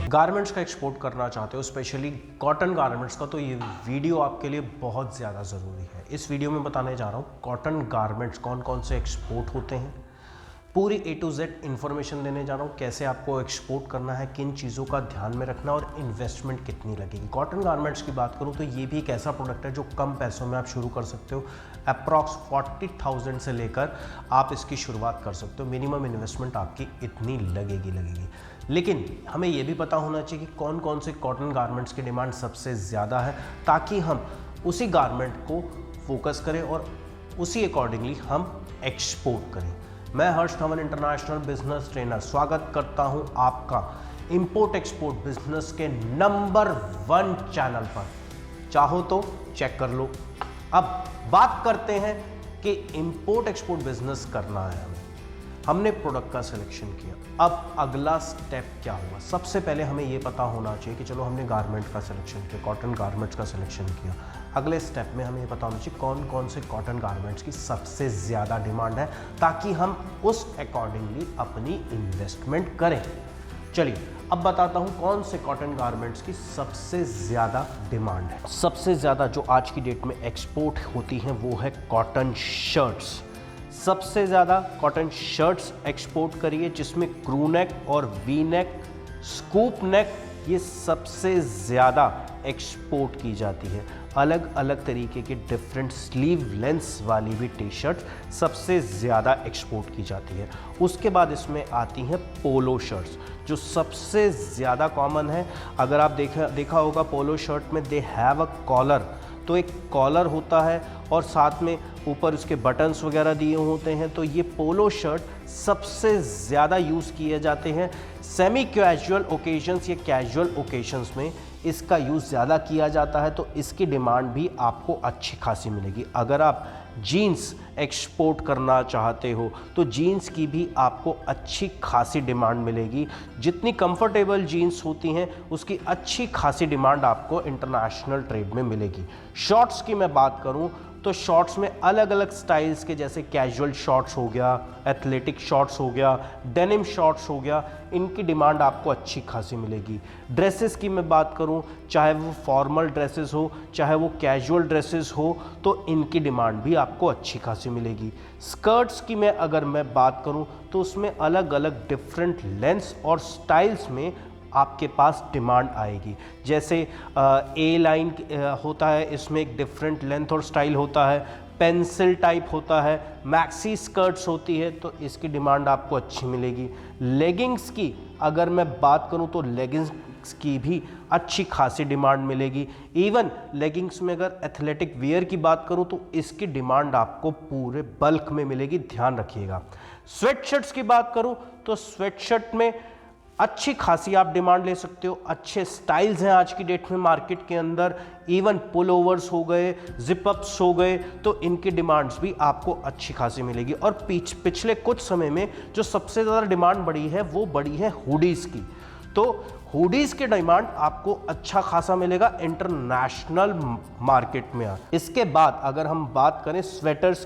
Garments का export करना चाहते हो, स्पेशली कॉटन गारमेंट्स का, तो ये वीडियो आपके लिए बहुत ज़्यादा ज़रूरी है। इस वीडियो में बताने जा रहा हूँ कॉटन गारमेंट्स कौन कौन से एक्सपोर्ट होते हैं, पूरी A to Z इन्फॉर्मेशन देने जा रहा हूँ, कैसे आपको एक्सपोर्ट करना है, किन चीज़ों का ध्यान में रखना और इन्वेस्टमेंट कितनी लगेगी। कॉटन गारमेंट्स की बात करूँ तो ये भी एक ऐसा प्रोडक्ट है जो कम पैसों में आप शुरू कर सकते हो। अप्रॉक्स 40,000 से लेकर आप इसकी शुरुआत कर सकते हो। मिनिमम इन्वेस्टमेंट आपकी इतनी लगेगी। लेकिन हमें ये भी पता होना चाहिए कि कौन कौन से कॉटन गारमेंट्स की डिमांड सबसे ज़्यादा है, ताकि हम उसी गारमेंट को फोकस करें और उसी अकॉर्डिंगली हम एक्सपोर्ट करें। मैं हर्ष धवन इंटरनेशनल बिजनेस ट्रेनर स्वागत करता हूं आपका इंपोर्ट एक्सपोर्ट बिजनेस के नंबर 1 चैनल पर। चाहो तो चेक कर लो। अब बात करते हैं कि इंपोर्ट एक्सपोर्ट बिजनेस करना है हमने प्रोडक्ट का सिलेक्शन किया। अब अगला स्टेप क्या होगा? सबसे पहले हमें यह पता होना चाहिए कि चलो हमने गारमेंट का सिलेक्शन किया, कॉटन गारमेंट्स का सिलेक्शन किया। अगले स्टेप में हमें ये पता होना चाहिए कौन कौन से कॉटन गारमेंट्स की सबसे ज़्यादा डिमांड है, ताकि हम उस अकॉर्डिंगली अपनी इन्वेस्टमेंट करें। चलिए अब बताता हूँ कौन से कॉटन गारमेंट्स की सबसे ज़्यादा डिमांड है। सबसे ज़्यादा जो आज की डेट में एक्सपोर्ट होती हैं वो है कॉटन शर्ट्स। सबसे ज़्यादा कॉटन शर्ट्स एक्सपोर्ट करिए, जिसमें क्रू नेक और वी नेक, स्कूप नेक, ये सबसे ज़्यादा एक्सपोर्ट की जाती है। अलग अलग तरीके के डिफरेंट स्लीव लेंथ्स वाली भी टी शर्ट सबसे ज़्यादा एक्सपोर्ट की जाती है। उसके बाद इसमें आती हैं पोलो शर्ट्स, जो सबसे ज़्यादा कॉमन है। अगर आप देखा होगा पोलो शर्ट में दे हैव अ कॉलर, तो एक कॉलर होता है और साथ में ऊपर उसके बटन्स वगैरह दिए होते हैं। तो ये पोलो शर्ट सबसे ज़्यादा यूज़ किए जाते हैं। सेमी कैजुअल ओकेजन्स या कैजुअल ओकेजन्स में इसका यूज़ ज़्यादा किया जाता है, तो इसकी डिमांड भी आपको अच्छी खासी मिलेगी। अगर आप जीन्स एक्सपोर्ट करना चाहते हो तो जीन्स की भी आपको अच्छी खासी डिमांड मिलेगी। जितनी कंफर्टेबल जीन्स होती हैं उसकी अच्छी खासी डिमांड आपको इंटरनेशनल ट्रेड में मिलेगी। शॉर्ट्स की मैं बात करूं तो शॉर्ट्स में अलग अलग स्टाइल्स के, जैसे कैजुअल शॉर्ट्स हो गया, एथलेटिक शॉर्ट्स हो गया, डेनिम शॉर्ट्स हो गया, इनकी डिमांड आपको अच्छी खासी मिलेगी। ड्रेसेस की मैं बात करूं, चाहे वो फॉर्मल ड्रेसेस हो चाहे वो कैजुअल ड्रेसेस हो, तो इनकी डिमांड भी आपको अच्छी खासी मिलेगी। स्कर्ट्स की अगर मैं बात करूं तो उसमें अलग अलग डिफरेंट लेंथ्स और स्टाइल्स में आपके पास डिमांड आएगी। जैसे ए लाइन होता है, इसमें एक डिफरेंट लेंथ और स्टाइल होता है। पेंसिल टाइप होता है, मैक्सी स्कर्ट्स होती है, तो इसकी डिमांड आपको अच्छी मिलेगी। लेगिंग्स की अगर मैं बात करूं तो लेगिंग्स की भी अच्छी खासी डिमांड मिलेगी। इवन लेगिंग्स में अगर एथलेटिक वियर की बात करूं तो इसकी डिमांड आपको पूरे बल्क में मिलेगी, ध्यान रखिएगा। स्वेटशर्ट्स की बात करूं तो स्वेटशर्ट में अच्छी खासी आप डिमांड ले सकते हो। अच्छे स्टाइल्स हैं आज की डेट में मार्केट के अंदर। इवन पुल ओवर्स हो गए, जिपअप्स हो गए, तो इनकी डिमांड्स भी आपको अच्छी खासी मिलेगी। और पिछले कुछ समय में जो सबसे ज़्यादा डिमांड बढ़ी है वो बढ़ी है हुडीज़ की। तो हुडीज़ की डिमांड आपको अच्छा खासा मिलेगा इंटरनेशनल मार्केट में। इसके बाद अगर हम बात करें स्वेटर्स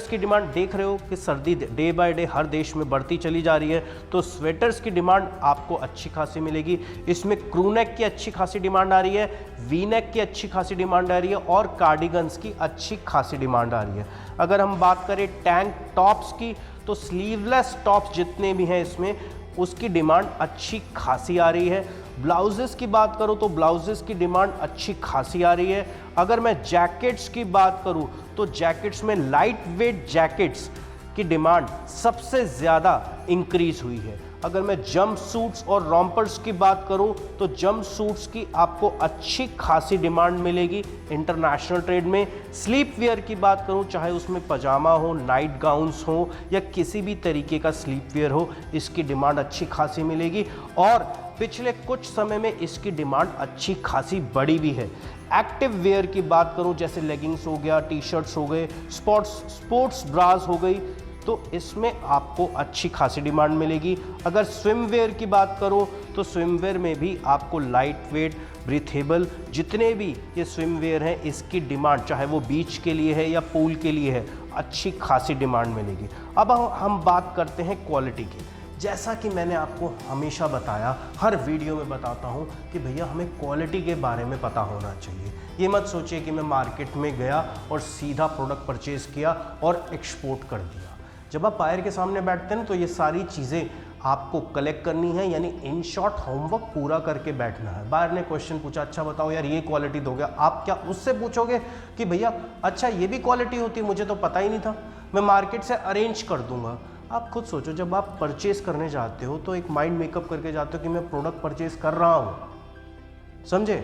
की डिमांड देख रहे हो कि सर्दी डे बाय डे हर देश में बढ़ती चली जा रही है, तो स्वेटर्स की डिमांड आपको अच्छी खासी मिलेगी। इसमें क्रू नेक की अच्छी खासी डिमांड आ रही है, वी नेक की अच्छी खासी डिमांड आ रही है और कार्डिगन्स की अच्छी खासी डिमांड आ रही है। अगर हम बात करें टैंक टॉप्स की, तो स्लीवलेस टॉप्स जितने भी हैं इसमें उसकी डिमांड अच्छी खासी आ रही है। ब्लाउजेस की बात करूं तो ब्लाउजेस की डिमांड अच्छी खासी आ रही है। अगर मैं जैकेट्स की बात करूं तो जैकेट्स में लाइट वेट जैकेट्स की डिमांड सबसे ज़्यादा इंक्रीज हुई है। अगर मैं जंप सूट्स और रॉम्पर्स की बात करूं तो जंप सूट्स की आपको अच्छी खासी डिमांड मिलेगी इंटरनेशनल ट्रेड में। स्लीप वेयर की बात करूं, चाहे उसमें पजामा हो, नाइट गाउन्स हो या किसी भी तरीके का स्लीप वेयर हो, इसकी डिमांड अच्छी खासी मिलेगी। और पिछले कुछ समय में इसकी डिमांड अच्छी खासी बढ़ी भी है। एक्टिव वेयर की बात करूं, जैसे लेगिंग्स हो गया, टी शर्ट्स हो गए, स्पोर्ट्स ब्रास हो गई, तो इसमें आपको अच्छी खासी डिमांड मिलेगी। अगर स्विम वेयर की बात करूं तो स्विम वेयर में भी आपको लाइट वेट, ब्रीथेबल जितने भी ये स्विम वेयर हैं, इसकी डिमांड चाहे वो बीच के लिए है या पूल के लिए है, अच्छी खासी डिमांड मिलेगी। अब हम बात करते हैं क्वालिटी की। जैसा कि मैंने आपको हमेशा बताया, हर वीडियो में बताता हूँ कि भैया हमें क्वालिटी के बारे में पता होना चाहिए। ये मत सोचिए कि मैं मार्केट में गया और सीधा प्रोडक्ट परचेज़ किया और एक्सपोर्ट कर दिया। जब आप बायर के सामने बैठते हैं ना, तो ये सारी चीज़ें आपको कलेक्ट करनी है, यानी इन शॉर्ट होमवर्क पूरा करके बैठना है। बायर ने क्वेश्चन पूछा, अच्छा बताओ यार ये क्वालिटी दोगे, आप क्या उससे पूछोगे कि भैया अच्छा ये भी क्वालिटी होती है, मुझे तो पता ही नहीं था, मैं मार्केट से अरेंज कर दूंगा। आप खुद सोचो, जब आप परचेज करने जाते हो तो एक माइंड मेकअप करके जाते हो कि मैं प्रोडक्ट परचेज कर रहा हूँ, समझे?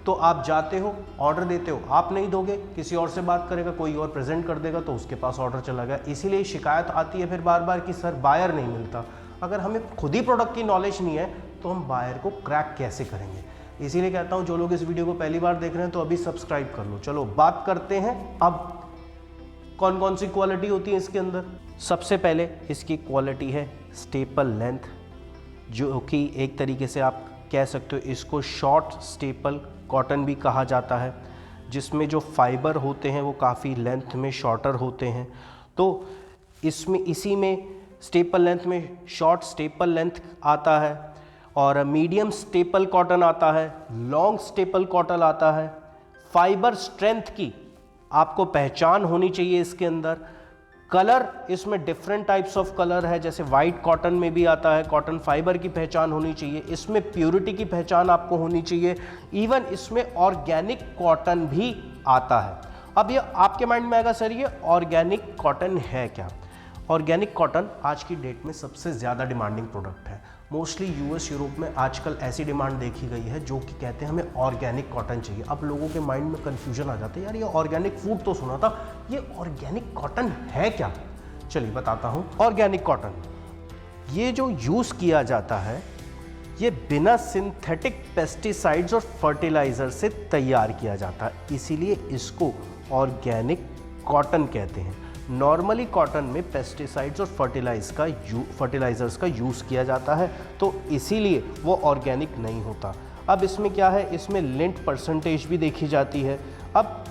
तो आप जाते हो, ऑर्डर देते हो, आप नहीं दोगे, किसी और से बात करेगा, कोई और प्रेजेंट कर देगा, तो उसके पास ऑर्डर चला गया। इसीलिए शिकायत आती है फिर बार बार कि सर बायर नहीं मिलता। अगर हमें खुद ही प्रोडक्ट की नॉलेज नहीं है तो हम बायर को क्रैक कैसे करेंगे? इसीलिए कहता हूँ जो लोग इस वीडियो को पहली बार देख रहे हैं तो अभी सब्सक्राइब कर लो। चलो बात करते हैं अब कौन कौन सी क्वालिटी होती है इसके अंदर। सबसे पहले इसकी क्वालिटी है स्टेपल लेंथ, जो कि एक तरीके से आप कह सकते हो इसको शॉर्ट स्टेपल कॉटन भी कहा जाता है, जिसमें जो फाइबर होते हैं वो काफ़ी लेंथ में शॉर्टर होते हैं। तो इसमें इसी में स्टेपल लेंथ में शॉर्ट स्टेपल लेंथ आता है, और मीडियम स्टेपल कॉटन आता है, लॉन्ग स्टेपल कॉटन आता है। फाइबर स्ट्रेंथ की आपको पहचान होनी चाहिए इसके अंदर। कलर इसमें डिफरेंट टाइप्स ऑफ कलर है, जैसे वाइट कॉटन में भी आता है, कॉटन फाइबर की पहचान होनी चाहिए, इसमें प्योरिटी की पहचान आपको होनी चाहिए। इवन इसमें ऑर्गेनिक कॉटन भी आता है। अब ये आपके माइंड में आएगा सर ये ऑर्गेनिक कॉटन है क्या? ऑर्गेनिक कॉटन आज की डेट में सबसे ज़्यादा डिमांडिंग प्रोडक्ट है। मोस्टली यूएस यूरोप में आजकल ऐसी डिमांड देखी गई है जो कि कहते हैं हमें ऑर्गेनिक कॉटन चाहिए। अब लोगों के माइंड में कन्फ्यूजन आ जाता है, यार ये ऑर्गेनिक फूड तो सुना था, ये ऑर्गेनिक कॉटन है क्या? चलिए बताता हूँ। ऑर्गेनिक कॉटन ये जो यूज़ किया जाता है ये बिना सिंथेटिक पेस्टिसाइड्स और फर्टिलाइज़र से तैयार किया जाता है, इसीलिए इसको ऑर्गेनिक कॉटन कहते हैं। नॉर्मली कॉटन में पेस्टिसाइड्स और फर्टिलाइज़र्स का यूज़ किया जाता है, तो इसीलिए वो ऑर्गेनिक नहीं होता। अब इसमें क्या है, इसमें लिंट परसेंटेज भी देखी जाती है। अब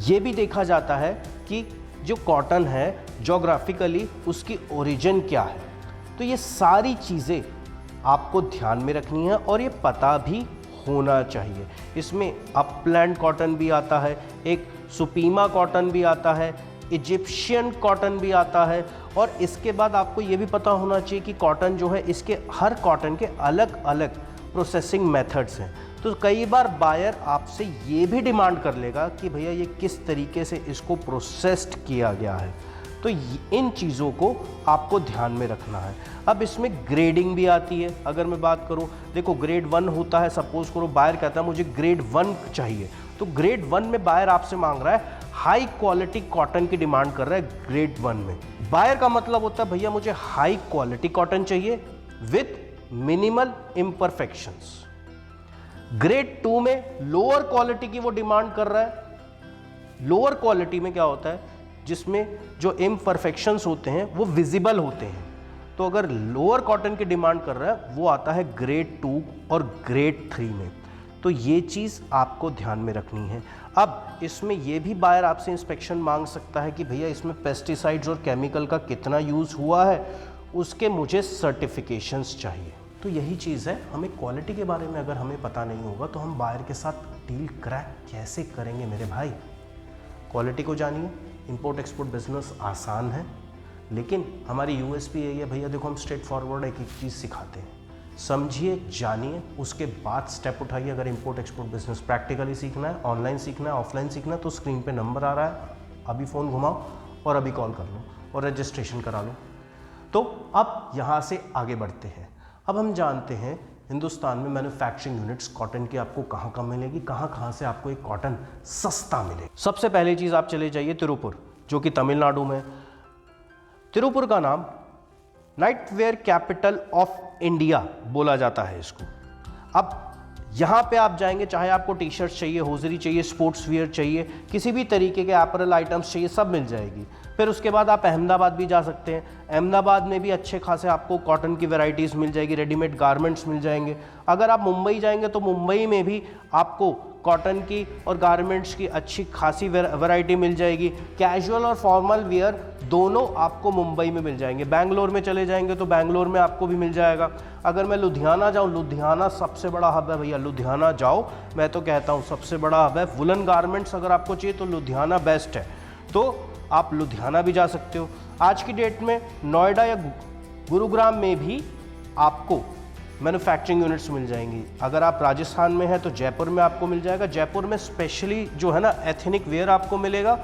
ये भी देखा जाता है कि जो कॉटन है ज्योग्राफिकली उसकी ओरिजिन क्या है। तो ये सारी चीज़ें आपको ध्यान में रखनी है और ये पता भी होना चाहिए। इसमें अपलैंड कॉटन भी आता है, एक सुपीमा कॉटन भी आता है, इजिप्शियन कॉटन भी आता है, और इसके बाद आपको ये भी पता होना चाहिए कि कॉटन जो है इसके हर कॉटन के अलग अलग प्रोसेसिंग मेथड्स हैं। तो कई बार बायर आपसे ये भी डिमांड कर लेगा कि भैया ये किस तरीके से इसको प्रोसेस्ड किया गया है। तो इन चीज़ों को आपको ध्यान में रखना है। अब इसमें ग्रेडिंग भी आती है। अगर मैं बात करूं, देखो ग्रेड 1 होता है, सपोज करो बायर कहता है मुझे ग्रेड 1 चाहिए, तो ग्रेड 1 में बायर आपसे मांग रहा है हाई क्वालिटी कॉटन की डिमांड कर रहा है। ग्रेड 1 में बायर का मतलब होता है भैया मुझे हाई क्वालिटी कॉटन चाहिए विथ मिनिमल इम्परफेक्शंस। ग्रेड 2 में लोअर क्वालिटी की वो डिमांड कर रहा है। लोअर क्वालिटी में क्या होता है, जिसमें जो इम्परफेक्शंस होते हैं वो विजिबल होते हैं। तो अगर लोअर कॉटन की डिमांड कर रहा है वो आता है ग्रेड 2 और ग्रेड 3 में। तो ये चीज़ आपको ध्यान में रखनी है। अब इसमें ये भी बायर आपसे इंस्पेक्शन मांग सकता है कि भैया इसमें पेस्टिसाइड्स और केमिकल का कितना यूज़ हुआ है, उसके मुझे सर्टिफिकेशंस चाहिए। तो यही चीज़ है, हमें क्वालिटी के बारे में अगर हमें पता नहीं होगा तो हम बायर के साथ डील क्रैक कैसे करेंगे मेरे भाई? क्वालिटी को जानिए। इंपोर्ट एक्सपोर्ट बिजनेस आसान है, लेकिन हमारी यूएसपी यही है भैया, देखो हम स्ट्रेट फॉरवर्ड एक एक चीज़ सिखाते हैं। समझिए, जानिए, उसके बाद स्टेप उठाइए। अगर इंपोर्ट एक्सपोर्ट बिजनेस प्रैक्टिकली सीखना है, ऑनलाइन सीखना है, ऑफलाइन सीखना है, तो स्क्रीन पे नंबर आ रहा है, अभी फ़ोन घुमाओ और अभी कॉल कर लो और रजिस्ट्रेशन करा लो। तो अब यहाँ से आगे बढ़ते हैं। अब हम जानते हैं हिंदुस्तान में मैन्युफैक्चरिंग यूनिट्स कॉटन की आपको कहाँ कहाँ मिलेगी, कहाँ से आपको एक कॉटन सस्ता मिले। सबसे पहली चीज़ आप चले जाइए तिरुपुर, जो कि तमिलनाडु में। तिरुपुर का नाम नाइटवेयर कैपिटल ऑफ इंडिया बोला जाता है इसको। अब यहाँ पे आप जाएंगे, चाहे आपको टी शर्ट चाहिए, होजरी चाहिए, स्पोर्ट्स वियर चाहिए, किसी भी तरीके के अपैरल आइटम्स चाहिए, सब मिल जाएगी। फिर उसके बाद आप अहमदाबाद भी जा सकते हैं। अहमदाबाद में भी अच्छे खासे आपको कॉटन की वैरायटीज़ मिल जाएगी, रेडीमेड गारमेंट्स मिल जाएंगे। अगर आप मुंबई जाएंगे तो मुंबई में भी आपको कॉटन की और गारमेंट्स की अच्छी खासी वैरायटी मिल जाएगी। कैजुअल और फॉर्मल वियर दोनों आपको मुंबई में मिल जाएंगे। बैंगलोर में चले जाएंगे तो बैंगलोर में आपको भी मिल जाएगा। अगर मैं लुधियाना जाऊँ, लुधियाना सबसे बड़ा हब है भैया, लुधियाना जाओ, मैं तो कहता हूँ सबसे बड़ा हब है। वुलन गारमेंट्स अगर आपको चाहिए तो लुधियाना बेस्ट है, तो आप लुधियाना भी जा सकते हो। आज की डेट में नोएडा या गुरुग्राम में भी आपको मैन्युफैक्चरिंग यूनिट्स मिल जाएंगी। अगर आप राजस्थान में हैं तो जयपुर में आपको मिल जाएगा। जयपुर में स्पेशली जो है ना एथनिक वेयर आपको मिलेगा,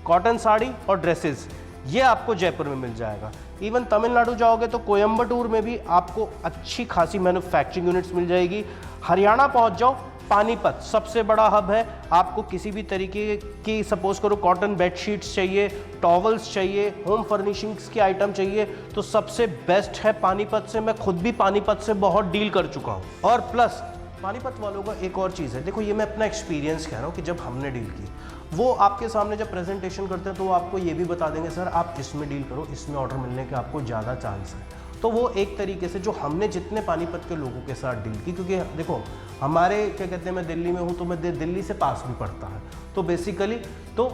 कॉटन साड़ी और ड्रेसेस, ये आपको जयपुर में मिल जाएगा। इवन तमिलनाडु जाओगे तो कोयम्बटूर में भी आपको अच्छी खासी मैन्युफैक्चरिंग यूनिट्स मिल जाएगी। हरियाणा पहुंच जाओ, पानीपत सबसे बड़ा हब है। आपको किसी भी तरीके की सपोज करो कॉटन बेडशीट्स चाहिए, टॉवल्स चाहिए, होम फर्निशिंग्स के आइटम चाहिए, तो सबसे बेस्ट है पानीपत से। मैं खुद भी पानीपत से बहुत डील कर चुका हूँ। और प्लस पानीपत वालों का एक और चीज़ है, देखो ये मैं अपना एक्सपीरियंस कह रहा हूँ कि जब हमने डील की, वो आपके सामने जब प्रेजेंटेशन करते हैं तो वो आपको ये भी बता देंगे सर आप इसमें डील करो, इसमें ऑर्डर मिलने के आपको ज़्यादा चांस है। तो वो एक तरीके से जो हमने जितने पानीपत के लोगों के साथ डील की, क्योंकि देखो हमारे क्या कहते हैं, मैं दिल्ली में हूँ तो मैं दिल्ली से पास भी पड़ता है, तो बेसिकली तो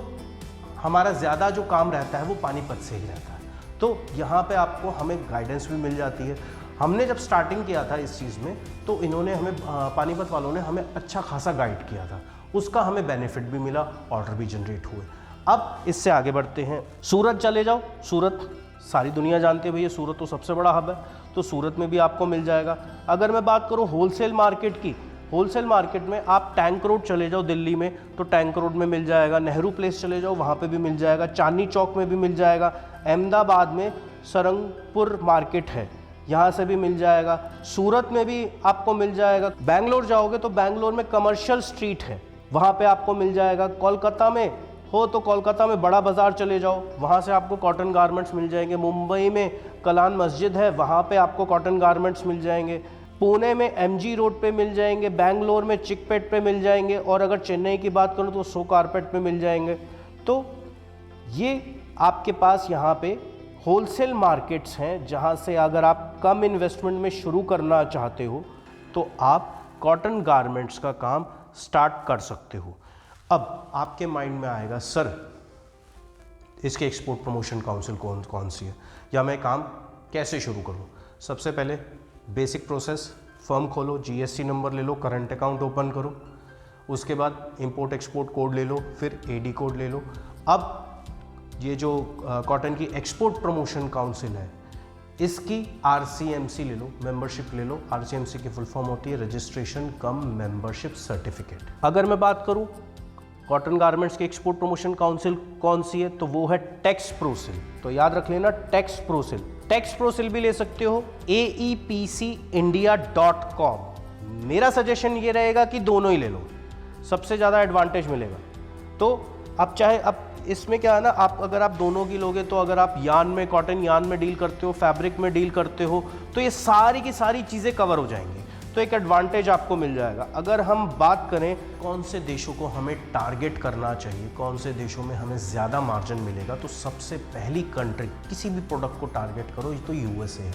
हमारा ज़्यादा जो काम रहता है वो पानीपत से ही रहता है। तो यहाँ पे आपको हमें गाइडेंस भी मिल जाती है। हमने जब स्टार्टिंग किया था इस चीज़ में तो इन्होंने हमें पानीपत वालों ने हमें अच्छा खासा गाइड किया था, उसका हमें बेनिफिट भी मिला, ऑर्डर भी जनरेट हुए। अब इससे आगे बढ़ते हैं, सूरत चले जाओ। सूरत सारी दुनिया जानती है भैया, सूरत तो सबसे बड़ा हब है, तो सूरत में भी आपको मिल जाएगा। अगर मैं बात करूँ होलसेल मार्केट की, होलसेल मार्केट में आप टैंक रोड चले जाओ दिल्ली में तो टैंक रोड में मिल जाएगा। नेहरू प्लेस चले जाओ वहाँ पे भी मिल जाएगा। चांदनी चौक में भी मिल जाएगा। अहमदाबाद में सरंगपुर मार्केट है, यहाँ से भी मिल जाएगा। सूरत में भी आपको मिल जाएगा। बैंगलोर जाओगे तो बैंगलोर में कमर्शियल स्ट्रीट है, वहाँ पे आपको मिल जाएगा। कोलकाता में हो तो कोलकाता में बड़ा बाज़ार चले जाओ, वहाँ से आपको कॉटन गारमेंट्स मिल जाएंगे। मुंबई में कलान मस्जिद है, वहाँ पे आपको कॉटन गारमेंट्स मिल जाएंगे। पुणे में एमजी रोड पे मिल जाएंगे। बैंगलोर में चिकपेट पे मिल जाएंगे। और अगर चेन्नई की बात करूँ तो सो कारपेट पे मिल जाएंगे। तो ये आपके पास यहाँ पे होलसेल मार्केट्स हैं, जहाँ से अगर आप कम इन्वेस्टमेंट में शुरू करना चाहते हो तो आप कॉटन गारमेंट्स का काम स्टार्ट कर सकते हो। अब आपके माइंड में आएगा सर इसके एक्सपोर्ट प्रमोशन काउंसिल कौन सी है, या मैं काम कैसे शुरू करूं। सबसे पहले बेसिक प्रोसेस, फर्म खोलो, जीएसटी नंबर ले लो, करंट अकाउंट ओपन करो, उसके बाद इंपोर्ट एक्सपोर्ट कोड ले लो, फिर एडी कोड ले लो। अब ये जो कॉटन की एक्सपोर्ट प्रमोशन काउंसिल है इसकी आरसीएमसी ले लो, मेंबरशिप ले लो। आरसीएमसी की फुल फॉर्म होती है रजिस्ट्रेशन कम मेंबरशिप सर्टिफिकेट। अगर मैं बात करूं कॉटन गारमेंट्स की एक्सपोर्ट प्रमोशन काउंसिल कौन सी है तो वो है टैक्स प्रोसिल। तो याद रख लेना टैक्स प्रोसिल। टैक्स प्रोसिल भी ले सकते हो aepcindia.com। मेरा सजेशन ये रहेगा कि दोनों ही ले लो, सबसे ज़्यादा एडवांटेज मिलेगा। तो अब चाहे अब इसमें क्या है ना, आप अगर आप दोनों की लोगे तो अगर आप यान में, कॉटन यान में डील करते हो, फैब्रिक में डील करते हो, तो ये सारी की सारी चीज़ें कवर हो जाएंगी, तो एक एडवांटेज आपको मिल जाएगा। अगर हम बात करें कौन से देशों को हमें टारगेट करना चाहिए, कौन से देशों में हमें ज़्यादा मार्जिन मिलेगा, तो सबसे पहली कंट्री किसी भी प्रोडक्ट को टारगेट करो तो यूएसए है।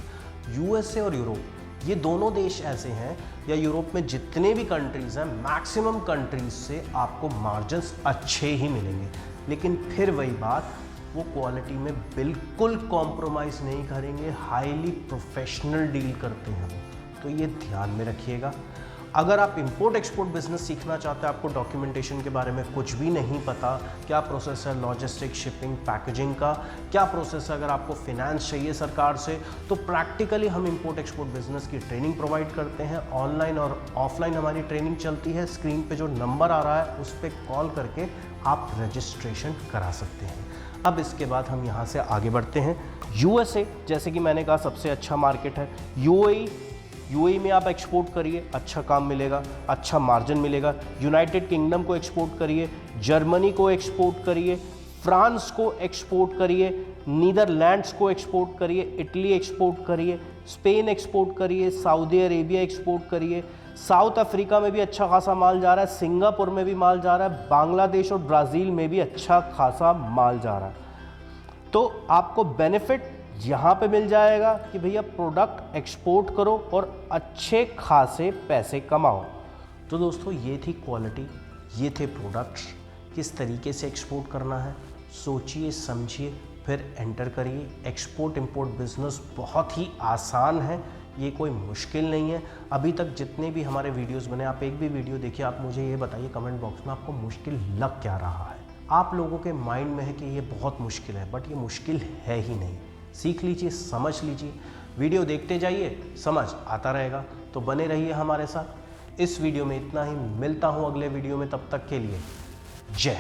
यूएसए और यूरोप, ये दोनों देश ऐसे हैं, या यूरोप में जितने भी कंट्रीज़ हैं मैक्सिमम कंट्रीज से आपको मार्जिन्स अच्छे ही मिलेंगे। लेकिन फिर वही बात, वो क्वालिटी में बिल्कुल कॉम्प्रोमाइज़ नहीं करेंगे, हाईली प्रोफेशनल डील करते हैं, तो ये ध्यान में रखिएगा। अगर आप इंपोर्ट एक्सपोर्ट बिजनेस सीखना चाहते हैं, आपको डॉक्यूमेंटेशन के बारे में कुछ भी नहीं पता, क्या प्रोसेस है लॉजिस्टिक, शिपिंग, पैकेजिंग का, क्या प्रोसेस है, अगर आपको फिनेंस चाहिए सरकार से, तो प्रैक्टिकली हम इंपोर्ट एक्सपोर्ट बिजनेस की ट्रेनिंग प्रोवाइड करते हैं। ऑनलाइन और ऑफलाइन हमारी ट्रेनिंग चलती है। स्क्रीन पे जो नंबर आ रहा है उस पर कॉल करके आप रजिस्ट्रेशन करा सकते हैं। अब इसके बाद हम यहाँ से आगे बढ़ते हैं। यूएसए जैसे कि मैंने कहा सबसे अच्छा मार्केट है। यूएई में आप एक्सपोर्ट करिए, अच्छा काम मिलेगा, अच्छा मार्जिन मिलेगा। यूनाइटेड किंगडम को एक्सपोर्ट करिए, जर्मनी को एक्सपोर्ट करिए, फ्रांस को एक्सपोर्ट करिए, नीदरलैंड्स को एक्सपोर्ट करिए, इटली एक्सपोर्ट करिए, स्पेन एक्सपोर्ट करिए, सऊदी अरेबिया एक्सपोर्ट करिए। साउथ अफ्रीका में भी अच्छा खासा माल जा रहा है, सिंगापुर में भी माल जा रहा है, बांग्लादेश और ब्राज़ील में भी अच्छा खासा माल जा रहा है। तो आपको बेनिफिट यहाँ पे मिल जाएगा कि भैया प्रोडक्ट एक्सपोर्ट करो और अच्छे खासे पैसे कमाओ। तो दोस्तों ये थी क्वालिटी, ये थे प्रोडक्ट्स, किस तरीके से एक्सपोर्ट करना है, सोचिए समझिए फिर एंटर करिए। एक्सपोर्ट इंपोर्ट बिजनेस बहुत ही आसान है, ये कोई मुश्किल नहीं है। अभी तक जितने भी हमारे वीडियोस बने, आप एक भी वीडियो देखिए, आप मुझे ये बताइए कमेंट बॉक्स में आपको मुश्किल लग क्या रहा है। आप लोगों के माइंड में है कि ये बहुत मुश्किल है, बट ये मुश्किल है ही नहीं। सीख लीजिए, समझ लीजिए, वीडियो देखते जाइए, समझ आता रहेगा। तो बने रहिए हमारे साथ। इस वीडियो में इतना ही, मिलता हूँ अगले वीडियो में, तब तक के लिए जय।